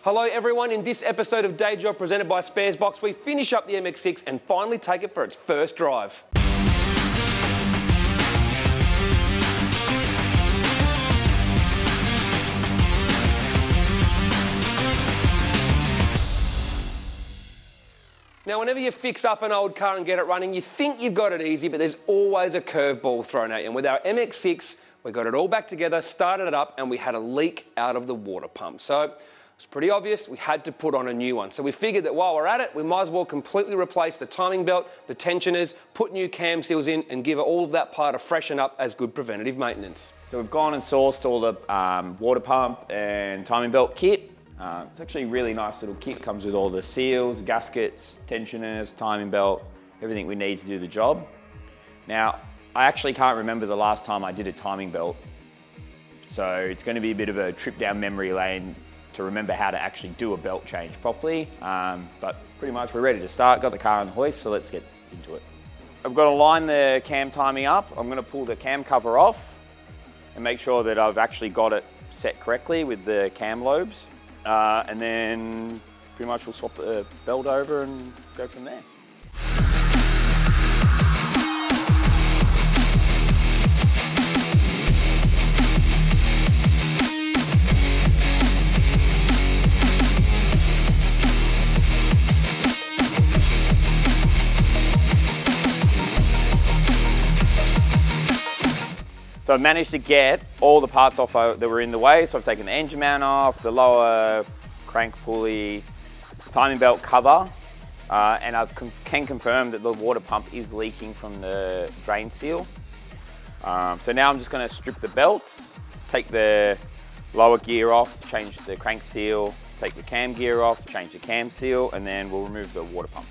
Hello everyone, in this episode of Day Job presented by Sparesbox, we finish up the MX-6 and finally take it for its first drive. Now, whenever you fix up an old car and get it running, you think you've got it easy, but there's always a curveball thrown at you. And with our MX-6, we got it all back together, started it up, and we had a leak out of the water pump. So it's pretty obvious we had to put on a new one. So we figured that while we're at it, we might as well completely replace the timing belt, the tensioners, put new cam seals in, and give all of that part a freshen up as good preventative maintenance. So we've gone and sourced all the water pump and timing belt kit. It's actually a really nice little kit. Comes with all the seals, gaskets, tensioners, timing belt, everything we need to do the job. Now, I actually can't remember the last time I did a timing belt. So it's going to be a bit of a trip down memory lane to remember how to actually do a belt change properly. But pretty much we're ready to start. Got the car on the hoist, so let's get into it. I've got to line the cam timing up. I'm going to pull the cam cover off and make sure that I've actually got it set correctly with the cam lobes. And then pretty much we'll swap the belt over and go from there. So I've managed to get all the parts off that were in the way. So I've taken the engine mount off, the lower crank pulley, timing belt cover, and I can confirm that the water pump is leaking from the drain seal. So now I'm just going to strip the belts, take the lower gear off, change the crank seal, take the cam gear off, change the cam seal, and then we'll remove the water pump.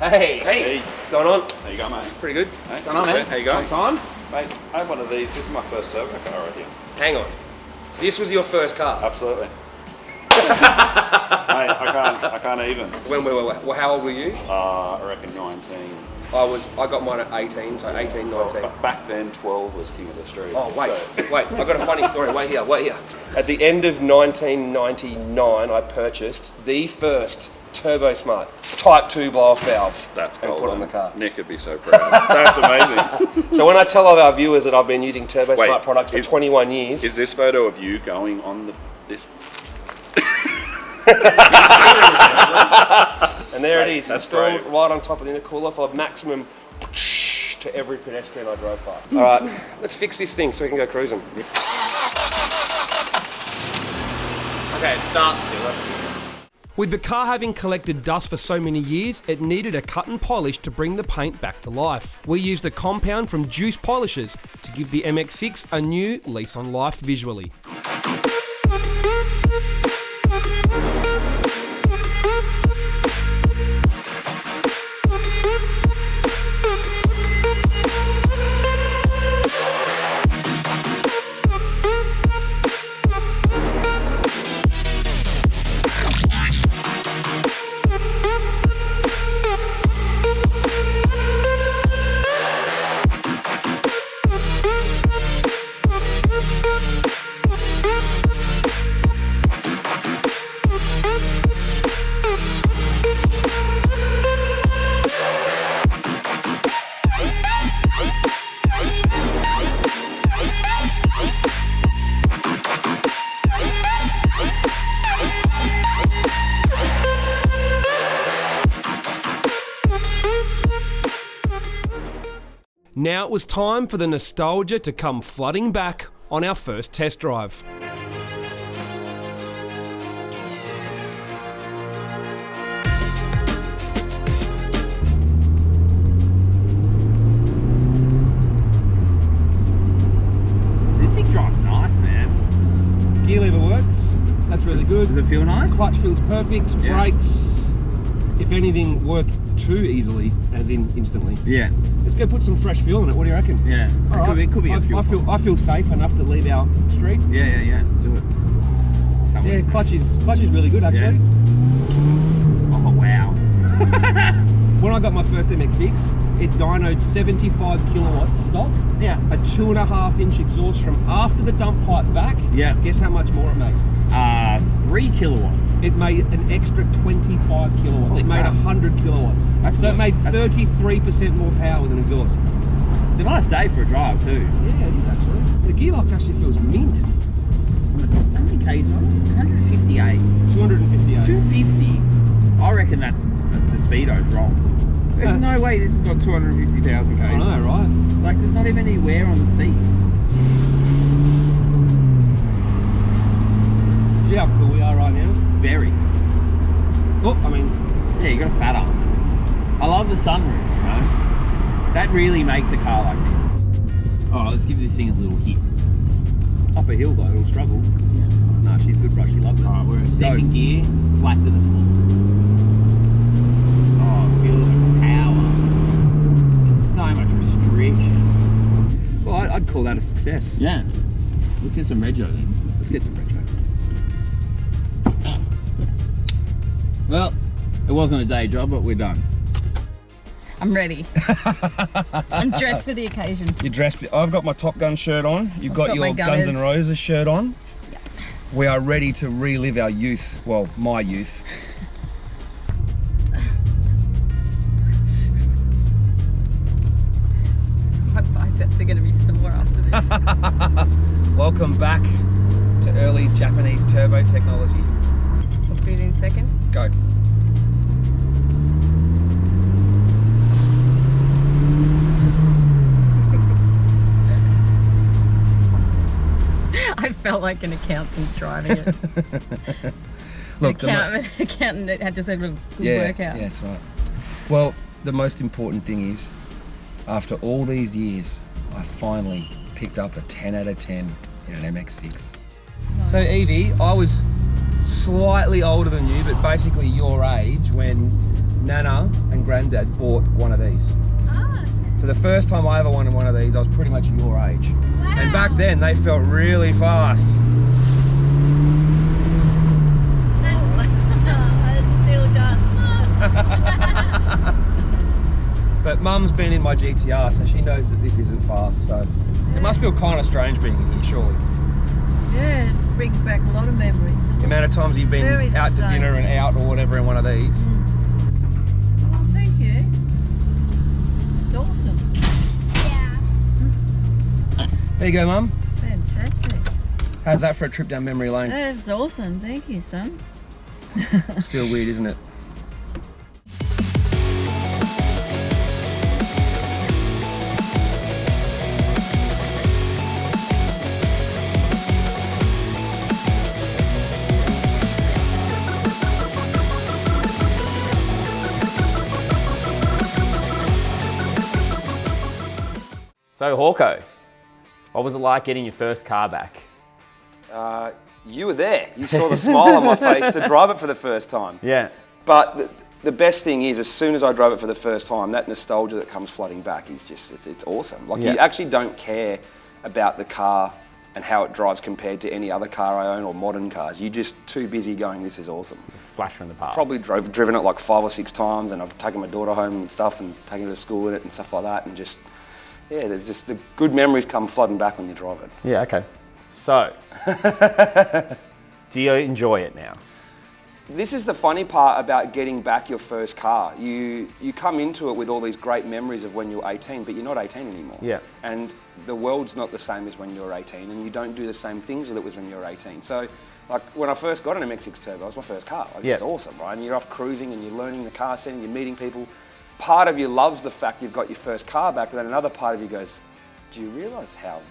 Hey, what's going on? How you going, mate? Pretty good. Hey, What's going on, man? How you going? Long time? Mate, I have one of these. This is my first turbo car right here. Hang on. This was your first car? Absolutely. Mate, I can't even. Well, how old were you? I reckon 19. I got mine at 18, so 18, 19. Well, back then, 12 was king of the street. Oh, wait, so. wait, I've got a funny story. Wait here. At the end of 1999, I purchased the first Turbo Smart Type 2 blow-off valve. That's and cool. put on the car. Nick would be so proud. That's amazing. So when I tell all our viewers that I've been using Turbo Smart products for 21 years... Is this photo of you going on this? And there it is, That's installed great. right on top of the intercooler for maximum to every pedestrian I drove past. All right, let's fix this thing so we can go cruising. Okay, it starts still. With the car having collected dust for so many years, it needed a cut and polish to bring the paint back to life. We used a compound from Juice Polishers to give the MX-6 a new lease on life visually. Now it was time for the nostalgia to come flooding back on our first test drive. This thing drives nice, man. Gear lever works, that's really good. Does it feel nice? Clutch feels perfect, Yeah. brakes, if anything, work too easily, as in instantly. Yeah. Let's go put some fresh fuel in it, what do you reckon? Yeah. All right. It could be a fuel pump. I feel safe enough to leave our street. Yeah. Let's do it. Yeah, clutch is really good actually. Oh, wow. When I got my first MX-6, it dynoed 75 kilowatts stock. Yeah. A 2.5-inch exhaust from after the dump pipe back. Yeah. Guess how much more it made? 3 kilowatts. It made an extra 25 kilowatts. Holy it made crap. 100 kilowatts. So it made 33% more power with an exhaust. It's a nice day for a drive too. Yeah, it is actually. The gearbox actually feels mint. How many K's on it? 158. 258. 250. I reckon that's the speedo's wrong. There's no way this has got 250,000 K's. I know, right? Like, there's not even any wear on the seats. See how cool we are right now? Very. Oh, I mean, Yeah, you got a fat up. I love the sunroof, you know? That really makes a car like this. Alright, let's give this thing a little hit. up a hill though, it'll struggle. Yeah. No, she's good brush, she loves it. Alright, we're in second gear, flat to the floor. Oh, feel the power. There's so much restriction. Well, I'd call that a success. Yeah. Let's get some rego then. Let's get some retro. Well, it wasn't a day job, but we're done. I'm ready. I'm dressed for the occasion. You're dressed. I've got my Top Gun shirt on. You've got got your my Guns N' Gunners. Roses shirt on. Yeah. We are ready to relive our youth. Well, my youth. My biceps are going to be sore after this. Welcome back to early Japanese turbo technology. I'll put it in second. Go. I felt like an accountant driving it. Look, Accountant had just had a good workout. Yeah, that's right. Well, the most important thing is, after all these years, I finally picked up a 10 out of 10 in an MX-6. So Evie, I was slightly older than you, but basically your age when Nana and Granddad bought one of these. Ah, So the first time I ever wanted one of these, I was pretty much your age. wow. And back then, they felt really fast. That's still done. But Mum's been in my GTR, so she knows that this isn't fast, so it must feel kind of strange being in here, surely. Yeah, it brings back a lot of memories. The amount of times you've Very been out to exciting. dinner and out or whatever in one of these. Oh, thank you. It's awesome. There you go, Mum. Fantastic. How's that for a trip down memory lane? That's awesome. Thank you, son. Still weird, isn't it? So Hawko, what was it like getting your first car back? You were there. You saw the smile on my face to drive it for the first time. Yeah. But the best thing is, as soon as I drove it for the first time, that nostalgia that comes flooding back is just, it's awesome. Like, Yeah. you actually don't care about the car and how it drives compared to any other car I own or modern cars. You're just too busy going, this is awesome. Flash from the past. Probably driven it like 5 or 6 times, and I've taken my daughter home and stuff and taken her to school in it and stuff like that, and just, yeah, there's just the good memories come flooding back when you drive it. Yeah, okay. So, do you enjoy it now? This is the funny part about getting back your first car. You come into it with all these great memories of when you're 18, but you're not 18 anymore. Yeah. And the world's not the same as when you're 18, and you don't do the same things that it was when you were 18. So, like, when I first got an MX-6 Turbo, it was my first car. Like, Yeah. It's awesome, right? And you're off cruising and you're learning the car setting, you're meeting people. part of you loves the fact you've got your first car back, and then another part of you goes, do you realise how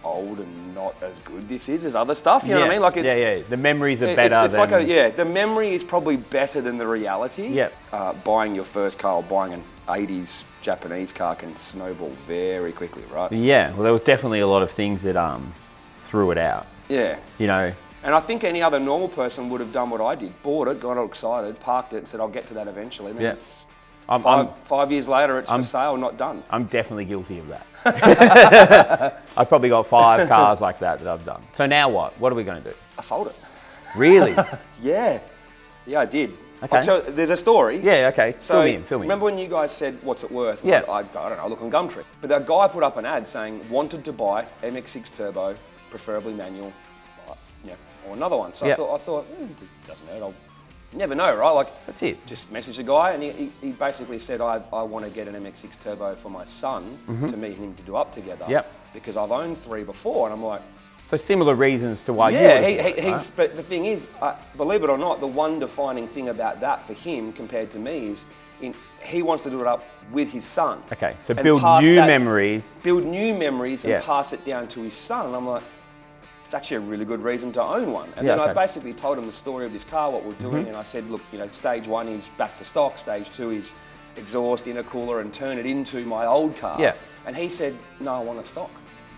old and not as good this is as other stuff? You know what I mean? Like it's, The memories are better it's than... like the memory is probably better than the reality. Yep. Buying your first car or buying an 80s Japanese car can snowball very quickly, right? Yeah, well, there was definitely a lot of things that threw it out. Yeah. You know, And I think any other normal person would have done what I did. Bought it, got all excited, parked it, and said, I'll get to that eventually. And then it's five years later, it's for sale, not done. I'm definitely guilty of that. I've probably got 5 cars like that I've done. So now what? What are we going to do? I sold it. Really? Yeah. Yeah, I did. Okay. There's a story. Yeah, okay. So Fill me in. remember when you guys said, what's it worth? Yeah. I don't know, look on Gumtree. But that guy put up an ad saying, wanted to buy MX-6 turbo, preferably manual, or another one. So I thought, it doesn't hurt. You never know, right? Like, that's it. Just messaged the guy, and he basically said, I want to get an MX-6 turbo for my son to meet him to do up together. Yep. Because I've owned 3 before, and I'm like, so similar reasons to why but the thing is, believe it or not, the one defining thing about that for him compared to me is he wants to do it up with his son. Okay, so and build new memories. Build new memories and pass it down to his son. And I'm like, it's actually a really good reason to own one. And then I basically told him the story of this car, what we're doing, and I said, look, stage 1 is back to stock, stage 2 is exhaust, intercooler, and turn it into my old car. Yeah. And he said, no, I want it stock.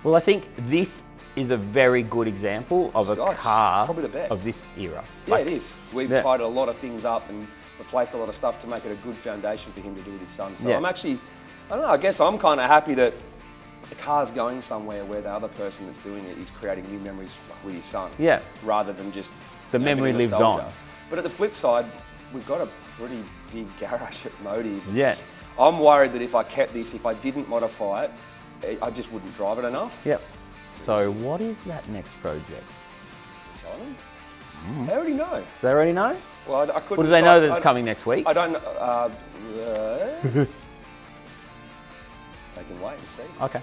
Well, I think this is a very good example of a car probably the best. of this era. Yeah, it is. We've tied a lot of things up and replaced a lot of stuff to make it a good foundation for him to do with his son. So I'm actually, I don't know, I guess I'm kind of happy that the car's going somewhere where the other person that's doing it is creating new memories with his son. Yeah. Rather than just... The memory lives on. But at the flip side, we've got a pretty big garage at Motive. I'm worried that if I kept this, if I didn't modify it, I just wouldn't drive it enough. Yep. So what is that next project? They already know. They already know? Well, I couldn't. Well, do they know that it's coming next week? I don't know. They can wait and see. Okay.